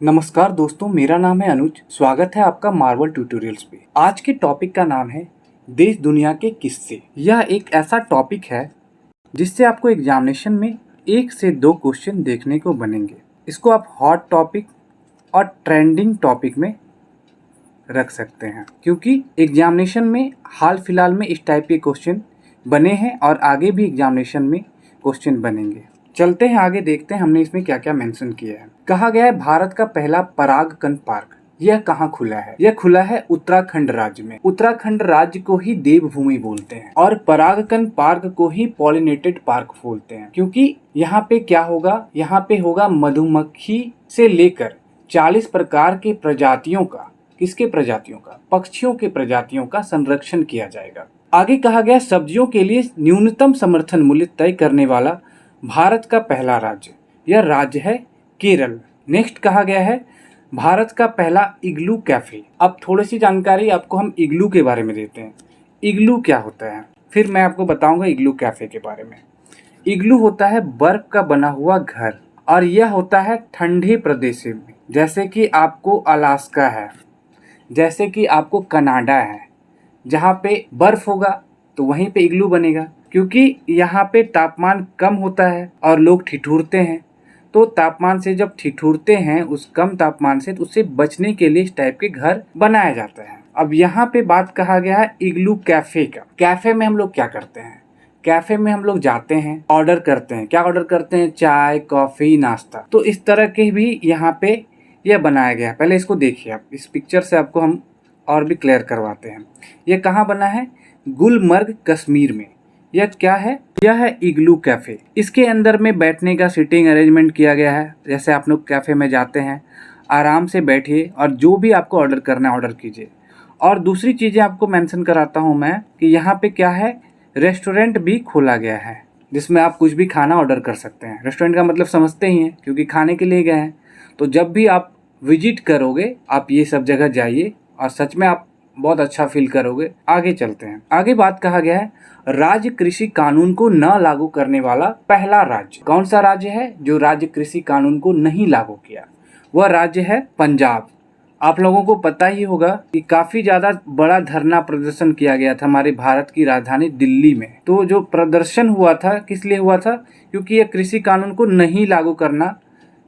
नमस्कार दोस्तों, मेरा नाम है अनुज। स्वागत है आपका मार्वल ट्यूटोरियल्स पे। आज के टॉपिक का नाम है देश दुनिया के किस्से। यह एक ऐसा टॉपिक है जिससे आपको एग्जामिनेशन में 1 से 2 क्वेश्चन देखने को बनेंगे। इसको आप हॉट टॉपिक और ट्रेंडिंग टॉपिक में रख सकते हैं, क्योंकि एग्जामिनेशन में हाल फिलहाल में इस टाइप के क्वेश्चन बने हैं और आगे भी एग्जामिनेशन में क्वेश्चन बनेंगे। चलते हैं आगे, देखते हैं हमने इसमें क्या क्या मेंशन किया है। कहा गया है भारत का पहला परागकण पार्क यह कहाँ खुला है? यह खुला है उत्तराखंड राज्य में। उत्तराखंड राज्य को ही देवभूमि बोलते हैं और परागकण पार्क को ही पॉलिनेटेड पार्क बोलते हैं, क्योंकि यहाँ पे क्या होगा, यहाँ पे होगा मधुमक्खी से लेकर 40 प्रकार के प्रजातियों का, किसके प्रजातियों का? पक्षियों के प्रजातियों का संरक्षण किया जाएगा। आगे कहा गया सब्जियों के लिए न्यूनतम समर्थन मूल्य तय करने वाला भारत का पहला राज्य, यह राज्य है केरल। नेक्स्ट कहा गया है भारत का पहला इग्लू कैफे। अब थोड़ी सी जानकारी आपको हम इग्लू के बारे में देते हैं। इग्लू क्या होता है, फिर मैं आपको बताऊंगा इग्लू कैफे के बारे में। इग्लू होता है बर्फ का बना हुआ घर और यह होता है ठंडे प्रदेशों में, जैसे कि आपको अलास्का है, जैसे कि आपको कनाडा है। जहाँ पे बर्फ होगा तो वहीं पे इग्लू बनेगा, क्योंकि यहाँ पे तापमान कम होता है और लोग ठिठुरते हैं। तो तापमान से जब ठिठुरते हैं, उस कम तापमान से, तो उससे बचने के लिए इस टाइप के घर बनाया जाता है। अब यहाँ पे बात कहा गया है इग्लू कैफे का। कैफे में हम लोग क्या करते हैं? कैफे में हम लोग जाते हैं, ऑर्डर करते हैं। क्या ऑर्डर करते हैं? चाय, कॉफी, नाश्ता। तो इस तरह के भी यहाँ पे यह बनाया गया है। पहले इसको देखिए आप, इस पिक्चर से आपको हम और भी क्लियर करवाते हैं। यह कहाँ बना है? गुलमर्ग, कश्मीर में। यह क्या है? यह है इग्लू कैफे। इसके अंदर में बैठने का सीटिंग अरेंजमेंट किया गया है। जैसे आप लोग कैफे में जाते हैं, आराम से बैठिए और जो भी आपको ऑर्डर करना है ऑर्डर कीजिए। और दूसरी चीज़ें आपको मेंशन कराता हूँ मैं कि यहाँ पे क्या है, रेस्टोरेंट भी खोला गया है, जिसमें आप कुछ भी खाना ऑर्डर कर सकते हैं। रेस्टोरेंट का मतलब समझते ही हैं, क्योंकि खाने के लिए गए हैं। तो जब भी आप विजिट करोगे, आप ये सब जगह जाइए और सच में आप बहुत अच्छा फील करोगे। आगे चलते हैं। आगे बात कहा गया है राज्य कृषि कानून को न लागू करने वाला पहला राज्य। कौन सा राज्य है जो राज्य कृषि कानून को नहीं लागू किया? वह राज्य है पंजाब। आप लोगों को पता ही होगा कि काफी ज्यादा बड़ा धरना प्रदर्शन किया गया था हमारे भारत की राजधानी दिल्ली में। तो जो प्रदर्शन हुआ था, किस लिए हुआ था? क्योंकि यह कृषि कानून को नहीं लागू करना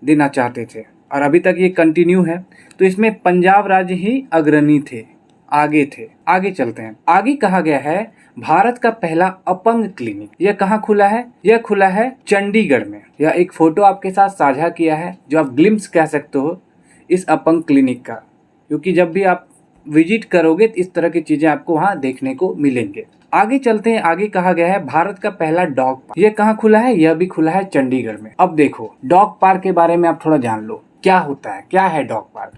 देना चाहते थे और अभी तक ये कंटिन्यू है। तो इसमें पंजाब राज्य ही अग्रणी थे, आगे थे। आगे चलते हैं। आगे कहा गया है भारत का पहला अपंग क्लिनिक। यह कहाँ खुला है? यह खुला है चंडीगढ़ में। यह एक फोटो आपके साथ साझा किया है, जो आप ग्लिम्स कह सकते हो इस अपंग क्लिनिक का, क्योंकि जब भी आप विजिट करोगे तो इस तरह की चीजें आपको वहाँ देखने को मिलेंगे। आगे चलते हैं। आगे कहा गया है भारत का पहला डॉग पार्क। यह कहाँ खुला है? यह भी खुला है चंडीगढ़ में। अब देखो, डॉग पार्क के बारे में आप थोड़ा जान लो, क्या होता है, क्या है डॉग पार्क।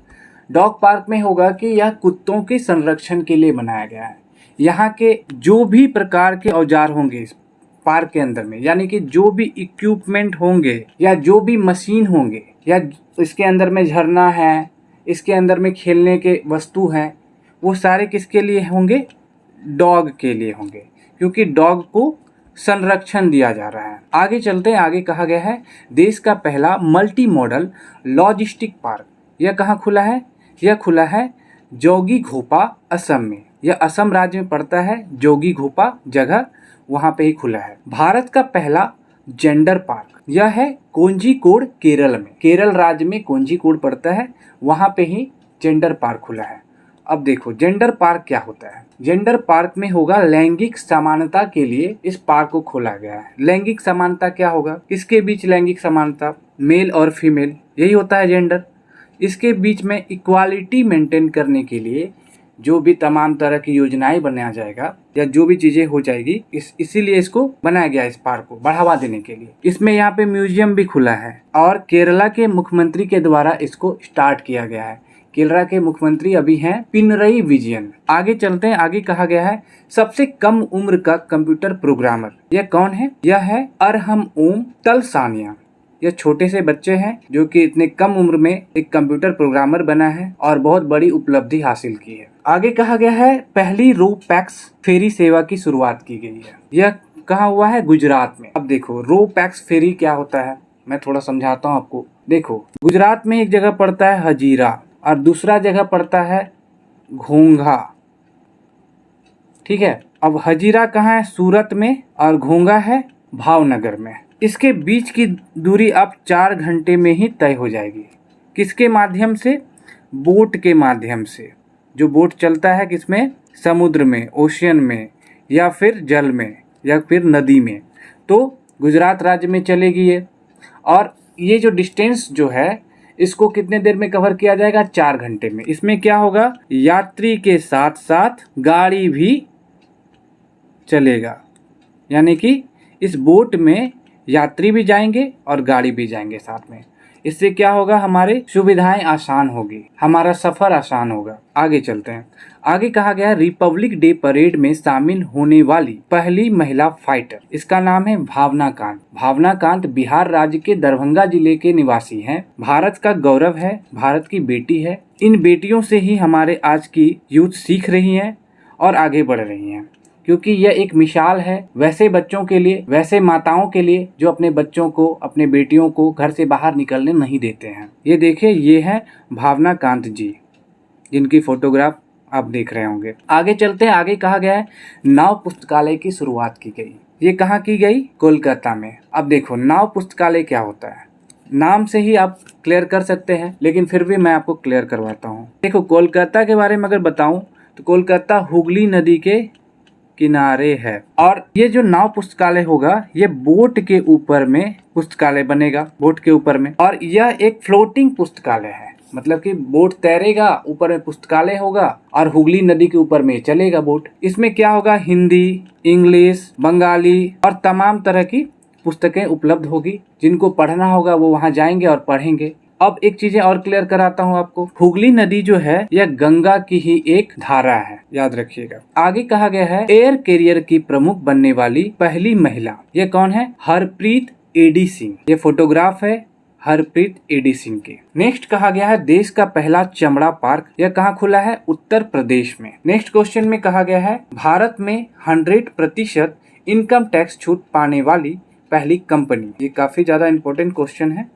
डॉग पार्क में होगा कि यह कुत्तों के संरक्षण के लिए बनाया गया है। यहाँ के जो भी प्रकार के औजार होंगे इस पार्क के अंदर में, यानी कि जो भी इक्विपमेंट होंगे या जो भी मशीन होंगे, या इसके अंदर में झरना है, इसके अंदर में खेलने के वस्तु हैं, वो सारे किसके लिए होंगे? डॉग के लिए होंगे, क्योंकि डॉग को संरक्षण दिया जा रहा है। आगे चलते हैं। आगे कहा गया है देश का पहला मल्टी मॉडल लॉजिस्टिक पार्क। यह कहाँ खुला है? यह खुला है जोगीघोपा, असम में। यह असम राज्य में पड़ता है, जोगीघोपा जगह, वहाँ पे ही खुला है। भारत का पहला जेंडर पार्क, यह है कोझिकोड, केरल में। केरल राज्य में कोझिकोड पड़ता है, वहाँ पे ही जेंडर पार्क खुला है। अब देखो जेंडर पार्क क्या होता है। जेंडर पार्क में होगा लैंगिक समानता के लिए इस पार्क को खोला गया है। लैंगिक समानता क्या होगा? किसके बीच लैंगिक समानता? मेल और फीमेल, यही होता है जेंडर। इसके बीच में इक्वालिटी मेंटेन करने के लिए जो भी तमाम तरह की योजनाएं बनाया जाएगा या जो भी चीजें हो जाएगी, इसीलिए इसको बनाया गया, इस पार्क को बढ़ावा देने के लिए। इसमें यहाँ पे म्यूजियम भी खुला है और केरला के मुख्यमंत्री के द्वारा इसको स्टार्ट किया गया है। केरला के मुख्यमंत्री अभी हैं पिनरई विजयन। आगे चलते हैं। आगे कहा गया है सबसे कम उम्र का कंप्यूटर प्रोग्रामर। यह कौन है? यह है अरहम ओम तलसानिया। यह छोटे से बच्चे हैं जो कि इतने कम उम्र में एक कंप्यूटर प्रोग्रामर बना है और बहुत बड़ी उपलब्धि हासिल की है। आगे कहा गया है पहली रो पैक्स फेरी सेवा की शुरुआत की गई है। यह कहाँ हुआ है? गुजरात में। अब देखो रो पैक्स फेरी क्या होता है, मैं थोड़ा समझाता हूँ आपको। देखो गुजरात में एक जगह पड़ता है हजीरा और दूसरा जगह पड़ता है घोंघा। ठीक है, अब हजीरा कहाँ है? सूरत में, और घोंघा है भावनगर में। इसके बीच की दूरी अब 4 घंटे में ही तय हो जाएगी। किसके माध्यम से? बोट के माध्यम से। जो बोट चलता है किसमें? समुद्र में, ओशियन में, या फिर जल में, या फिर नदी में। तो गुजरात राज्य में चलेगी ये। और ये जो डिस्टेंस जो है इसको कितने देर में कवर किया जाएगा? 4 घंटे में। इसमें क्या होगा? यात्री के साथ साथ गाड़ी भी चलेगा, यानी कि इस बोट में यात्री भी जाएंगे और गाड़ी भी जाएंगे साथ में। इससे क्या होगा? हमारी सुविधाएं आसान होगी, हमारा सफर आसान होगा। आगे चलते हैं। आगे कहा गया है रिपब्लिक डे परेड में शामिल होने वाली पहली महिला फाइटर। इसका नाम है भावना कांत। भावना कांत बिहार राज्य के दरभंगा जिले के निवासी हैं। भारत का गौरव है, भारत की बेटी है। इन बेटियों से ही हमारे आज की यूथ सीख रही है और आगे बढ़ रही है, क्योंकि यह एक मिसाल है वैसे बच्चों के लिए, वैसे माताओं के लिए जो अपने बच्चों को, अपने बेटियों को घर से बाहर निकलने नहीं देते हैं। ये देखिए, ये है भावना कांत जी, जिनकी फोटोग्राफ आप देख रहे होंगे। आगे चलते हैं। आगे कहा गया है नाव पुस्तकालय की शुरुआत की गई। ये कहाँ की गई? कोलकाता में। अब देखो नाव पुस्तकालय क्या होता है, नाम से ही आप क्लियर कर सकते हैं, लेकिन फिर भी मैं आपको क्लियर करवाता हूँ। देखो कोलकाता के बारे में अगर बताऊं तो कोलकाता हुगली नदी के किनारे है। और ये जो नाव पुस्तकालय होगा ये बोट के ऊपर में पुस्तकालय बनेगा, बोट के ऊपर में। और यह एक फ्लोटिंग पुस्तकालय है, मतलब कि बोट तैरेगा, ऊपर में पुस्तकालय होगा और हुगली नदी के ऊपर में चलेगा बोट। इसमें क्या होगा? हिंदी, इंग्लिश, बंगाली और तमाम तरह की पुस्तकें उपलब्ध होगी। जिनको पढ़ना होगा वो वहाँ जाएंगे और पढ़ेंगे। अब एक चीजें और क्लियर कराता हूँ आपको। हुगली नदी जो है यह गंगा की ही एक धारा है, याद रखिएगा। आगे कहा गया है एयर कैरियर की प्रमुख बनने वाली पहली महिला। ये कौन है? हरप्रीत एडी सिंह। ये फोटोग्राफ है हरप्रीत एडी सिंह की। नेक्स्ट कहा गया है देश का पहला चमड़ा पार्क। यह कहाँ खुला है? उत्तर प्रदेश में। नेक्स्ट क्वेश्चन में कहा गया है भारत में 100% इनकम टैक्स छूट पाने वाली पहली कंपनी। ये काफी ज्यादा इंपॉर्टेंट क्वेश्चन है,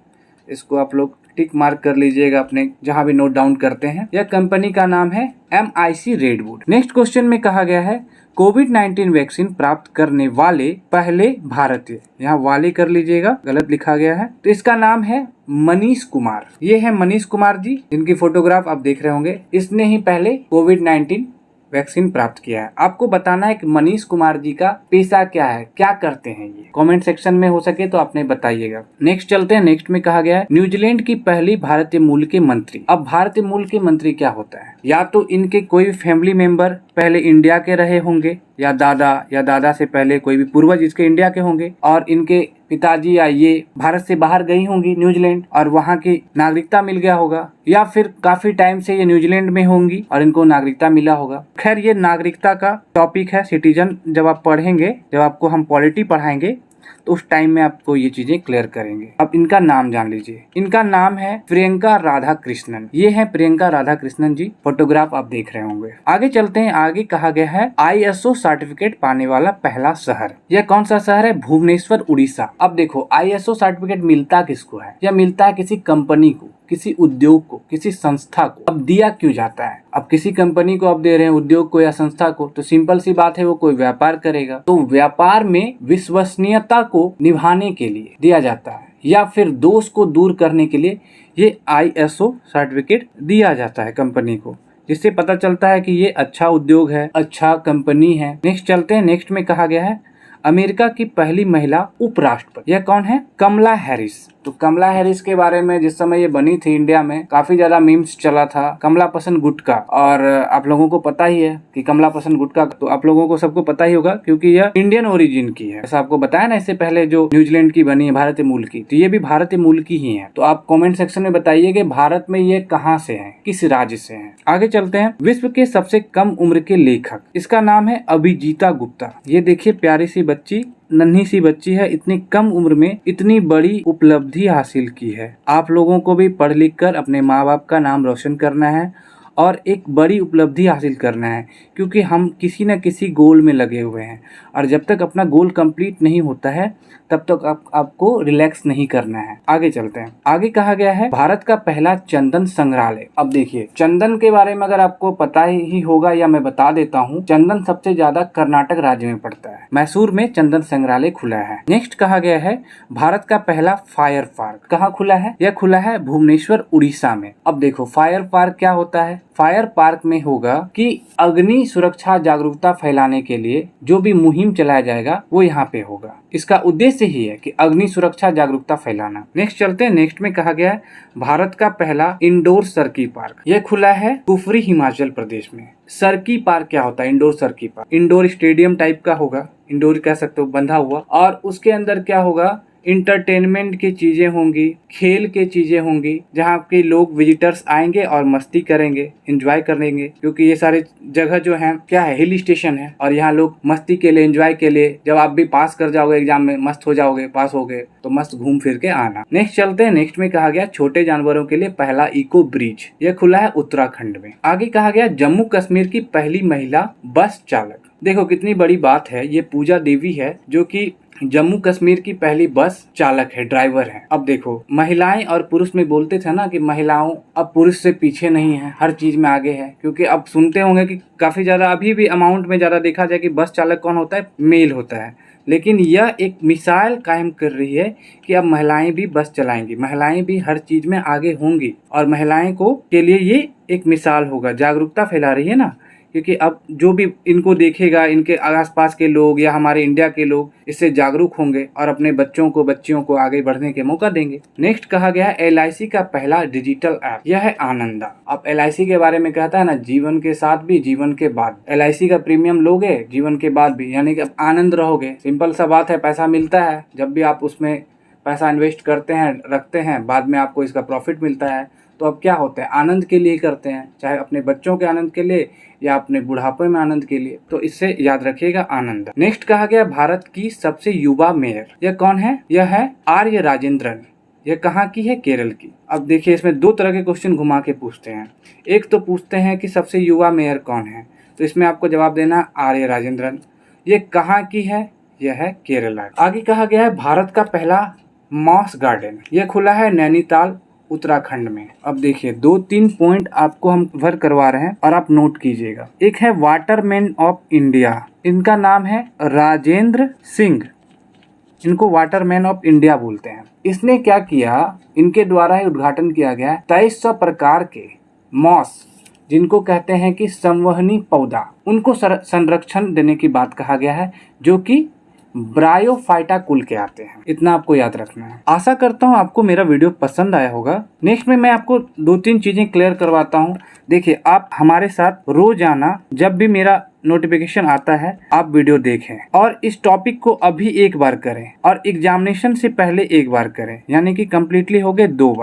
इसको आप लोग टिक मार्क कर लीजिएगा अपने जहां भी नोट डाउन करते हैं। यह कंपनी का नाम है MIC रेडवुड। नेक्स्ट क्वेश्चन में कहा गया है कोविड-19 वैक्सीन प्राप्त करने वाले पहले भारतीय। यहाँ वाले कर लीजिएगा, गलत लिखा गया है। तो इसका नाम है मनीष कुमार। ये है मनीष कुमार जी, जिनकी फोटोग्राफ आप देख रहे होंगे। इसने ही पहले कोविड-19 वैक्सीन प्राप्त किया है। आपको बताना है कि मनीष कुमार जी का पेशा क्या है, क्या करते हैं ये। कमेंट सेक्शन में हो सके तो आपने बताइएगा। नेक्स्ट चलते हैं। नेक्स्ट में कहा गया है न्यूजीलैंड की पहली भारतीय मूल के मंत्री। अब भारतीय मूल के मंत्री क्या होता है? या तो इनके कोई फैमिली मेंबर पहले इंडिया के रहे होंगे, या दादा से पहले कोई भी पूर्वज इसके इंडिया के होंगे, और इनके पिताजी या ये भारत से बाहर गई होंगी न्यूजीलैंड और वहाँ की नागरिकता मिल गया होगा, या फिर काफी टाइम से ये न्यूजीलैंड में होंगी और इनको नागरिकता मिला होगा। खैर ये नागरिकता का टॉपिक है, सिटीजन जब आप पढ़ेंगे, जब आपको हम पॉलिटी पढ़ाएंगे तो उस टाइम में आपको ये चीजें क्लियर करेंगे। अब इनका नाम जान लीजिए। इनका नाम है प्रियंका राधा कृष्णन। ये है प्रियंका राधा कृष्णन जी, फोटोग्राफ आप देख रहे होंगे। आगे चलते हैं। आगे कहा गया है ISO सर्टिफिकेट पाने वाला पहला शहर। यह कौन सा शहर है? भुवनेश्वर, उड़ीसा। अब देखो ISO सर्टिफिकेट मिलता किसको है? यह मिलता है किसी कंपनी को, किसी उद्योग को, किसी संस्था को। अब दिया क्यों जाता है? अब किसी कंपनी को आप दे रहे हैं, उद्योग को या संस्था को, तो सिंपल सी बात है वो कोई व्यापार करेगा, तो व्यापार में विश्वसनीयता को निभाने के लिए दिया जाता है, या फिर दोष को दूर करने के लिए ये ISO सर्टिफिकेट दिया जाता है कंपनी को, जिससे पता चलता है कि ये अच्छा उद्योग है, अच्छा कंपनी है। नेक्स्ट चलते हैं। नेक्स्ट में कहा गया है अमेरिका की पहली महिला उपराष्ट्रपति। यह कौन है? कमला हैरिस। तो कमला हैरिस के बारे में जिस समय ये बनी थी इंडिया में काफी ज्यादा मीम्स चला था, कमला पसंद गुटका। और आप लोगों को पता ही है कि कमला पसंद गुटका तो आप लोगों को सबको पता ही होगा, क्योंकि यह इंडियन ओरिजिन की है। ऐसा आपको बताया ना इससे पहले, जो न्यूजीलैंड की बनी है भारतीय मूल की, तो ये भी भारतीय मूल की ही है। तो आप कॉमेंट सेक्शन में बताइए कि भारत में ये कहाँ से है, किस राज्य से है। आगे चलते हैं। विश्व के सबसे कम उम्र के लेखक, इसका नाम है अभिजीता गुप्ता। ये देखिए प्यारी सी बच्ची, नन्ही सी बच्ची है, इतनी कम उम्र में इतनी बड़ी उपलब्धि हासिल की है। आप लोगों को भी पढ़ लिख कर अपने माँ बाप का नाम रोशन करना है और एक बड़ी उपलब्धि हासिल करना है, क्योंकि हम किसी न किसी गोल में लगे हुए हैं और जब तक अपना गोल कंप्लीट नहीं होता है तब तक आपको रिलैक्स नहीं करना है। आगे चलते हैं। आगे कहा गया है भारत का पहला चंदन संग्रहालय। अब देखिए, चंदन के बारे में अगर आपको पता ही होगा या मैं बता देता हूँ, चंदन सबसे ज्यादा कर्नाटक राज्य में पड़ता है। मैसूर में चंदन संग्रहालय खुला है। नेक्स्ट कहा गया है भारत का पहला फायर पार्क कहाँ खुला है? यह खुला है भुवनेश्वर, उड़ीसा में। अब देखो, फायर पार्क क्या होता है? फायर पार्क में होगा कि अग्नि सुरक्षा जागरूकता फैलाने के लिए जो भी मुहिम चलाया जाएगा वो यहाँ पे होगा। इसका उद्देश्य ही है कि अग्नि सुरक्षा जागरूकता फैलाना। नेक्स्ट चलते हैं। नेक्स्ट में कहा गया है भारत का पहला इंडोर सर्की पार्क। यह खुला है कुफरी, हिमाचल प्रदेश में। सर्की पार्क क्या होता है? Indoor cerci park indoor stadium type का होगा, इंडोर कह सकते हो, बंधा हुआ, और उसके अंदर क्या होगा? इंटरटेनमेंट की चीजें होंगी, खेल के चीजें होंगी, जहाँ के लोग विजिटर्स आएंगे और मस्ती करेंगे, एंजॉय करेंगे, क्योंकि ये सारे जगह जो है क्या है, हिल स्टेशन है, और यहाँ लोग मस्ती के लिए, एंजॉय के लिए, जब आप भी पास कर जाओगे एग्जाम में, मस्त हो जाओगे, पास हो गए तो मस्त घूम फिर के आना। नेक्स्ट चलते हैं। नेक्स्ट में कहा गया छोटे जानवरों के लिए पहला इको ब्रिज। यह खुला है उत्तराखंड में। आगे कहा गया जम्मू कश्मीर की पहली महिला बस चालक। देखो कितनी बड़ी बात है, ये पूजा देवी है जो कि जम्मू कश्मीर की पहली बस चालक है, ड्राइवर है। अब देखो, महिलाएं और पुरुष में बोलते थे ना कि महिलाओं अब पुरुष से पीछे नहीं है, हर चीज में आगे है, क्योंकि अब सुनते होंगे कि काफी ज्यादा अभी भी अमाउंट में ज्यादा देखा जाए कि बस चालक कौन होता है? मेल होता है। लेकिन यह एक मिसाल कायम कर रही है कि अब महिलाएं भी बस चलाएंगी, महिलाएं भी हर चीज में आगे होंगी, और महिलाएं को के लिए ये एक मिसाल होगा। जागरूकता फैला रही है ना, क्योंकि अब जो भी इनको देखेगा, इनके आसपास के लोग या हमारे इंडिया के लोग इससे जागरूक होंगे और अपने बच्चों को, बच्चियों को आगे बढ़ने के मौका देंगे। नेक्स्ट कहा गया है LIC का पहला डिजिटल ऐप। यह है आनंदा। अब LIC के बारे में कहता है ना, जीवन के साथ भी, जीवन के बाद। LIC का प्रीमियम लोगे जीवन के बाद भी, यानी कि अब आनंद रहोगे। सिंपल सा बात है, पैसा मिलता है, जब भी आप उसमें पैसा इन्वेस्ट करते हैं, रखते हैं, बाद में आपको इसका प्रॉफिट मिलता है। तो अब क्या होता है, आनंद के लिए करते हैं, चाहे अपने बच्चों के आनंद के लिए या अपने बुढ़ापे में आनंद के लिए। तो इससे याद रखिएगा आनंद। नेक्स्ट कहा गया भारत की सबसे युवा मेयर। यह कौन है? यह है आर्य राजेंद्रन। यह कहाँ की है? केरल की। अब देखिए, इसमें दो तरह के क्वेश्चन घुमा के पूछते हैं। एक तो पूछते हैं कि सबसे युवा मेयर कौन है, तो इसमें आपको जवाब देना आर्य राजेंद्रन। ये कहाँ की है? यह है केरला। आगे कहा गया है भारत का पहला मॉस गार्डन। यह खुला है नैनीताल, उत्तराखंड में। अब देखिए, 2-3 पॉइंट आपको हम कवर करवा रहे हैं और आप नोट कीजिएगा। एक है वाटरमैन ऑफ इंडिया, इनका नाम है राजेंद्र सिंह, इनको वाटरमैन ऑफ इंडिया बोलते हैं। इसने क्या किया, इनके द्वारा ही उद्घाटन किया गया 2300 प्रकार के मॉस, जिनको कहते हैं कि संवहनी पौधा, उनको संरक्षण देने की बात कहा गया है, जो कि ब्रायोफाइटा कुल के आते हैं। इतना आपको याद रखना है। आशा करता हूँ आपको मेरा वीडियो पसंद आया होगा। नेक्स्ट में मैं आपको 2-3 चीजें क्लियर करवाता हूँ। देखिए, आप हमारे साथ रोजाना जब भी मेरा नोटिफिकेशन आता है आप वीडियो देखें, और इस टॉपिक को अभी एक बार करें और एग्जामिनेशन से पहले एक बार करें, यानी कि कम्प्लीटली हो गए 2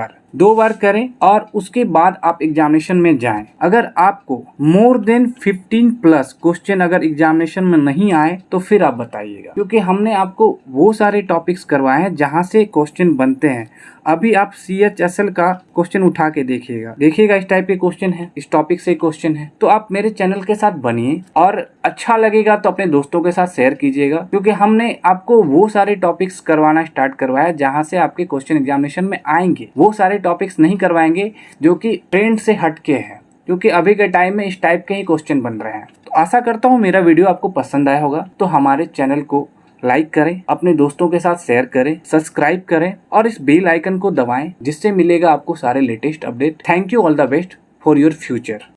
बार करें, और उसके बाद आप एग्जामिनेशन में जाएं। अगर आपको मोर देन 15+ क्वेश्चन अगर एग्जामिनेशन में नहीं आए तो फिर आप बताइएगा, क्योंकि हमने आपको वो सारे टॉपिक्स करवाए हैं जहां से क्वेश्चन बनते हैं। अभी आप CHSL का क्वेश्चन उठा के देखिएगा, इस टाइप के क्वेश्चन है, इस टॉपिक से क्वेश्चन है। तो आप मेरे चैनल के साथ बनिए, और अच्छा लगेगा तो अपने दोस्तों के साथ शेयर कीजिएगा, क्योंकि हमने आपको वो सारे टॉपिक्स करवाना स्टार्ट करवाया जहां से आपके क्वेश्चन एग्जामिनेशन में आएंगे। वो सारे टॉपिक्स नहीं करवाएंगे जो कि ट्रेंड से हटके हैं, क्योंकि अभी के टाइम में इस टाइप के ही क्वेश्चन बन रहे हैं। तो आशा करता हूँ मेरा वीडियो आपको पसंद आया होगा। तो हमारे चैनल को लाइक करें, अपने दोस्तों के साथ शेयर करें, सब्सक्राइब करें और इस बेल आइकन को दबाएं, जिससे मिलेगा आपको सारे latest update. Thank you, all the best for your future.